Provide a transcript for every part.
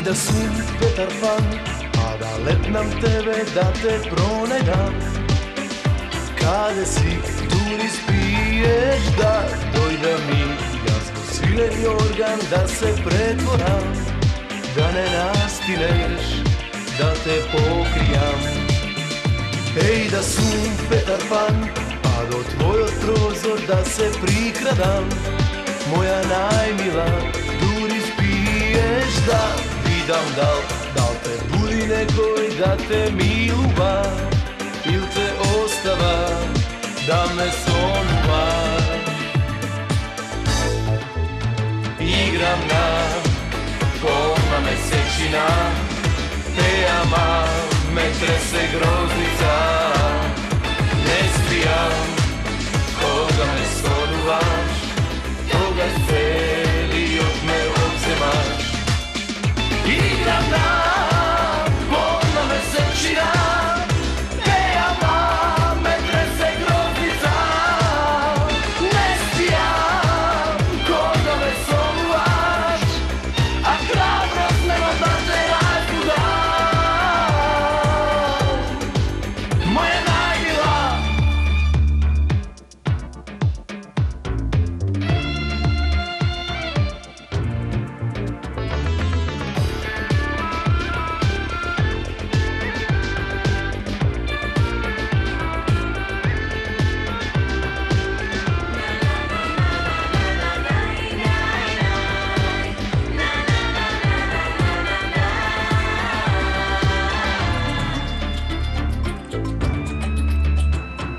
da sum Petar Pan, a da letnam tebe da te pronajdam. Kada si tu ispiješ da dojde mi, ja smo svileni organ da se pretvoram, da ne nastineš, da te pokrijam. Ej da sum Petar Pan, a do tvojog prozor da se prikradam, moja najmila, duri spiješ da vidam dal te budi nekoj da te miluva, il te ostava da me sonuva. Igram na koma mesečina, te ama me trese groznica, ne spijam, koga me sonuvaš, toga celi od me odzemaš. Igram na koma mesečina, te ama me trese groznica, ne spijam, koga me sonuvaš, a hrabrost nema da te razbuda. Moja najmila,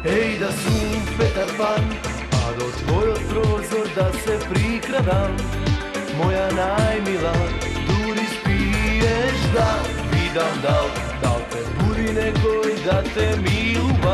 ej da sum Petar Pan, a do tvojog prozor da se prikradam, moja najmila, duri spiješ da vidam dal te budi nekoj da te miluva.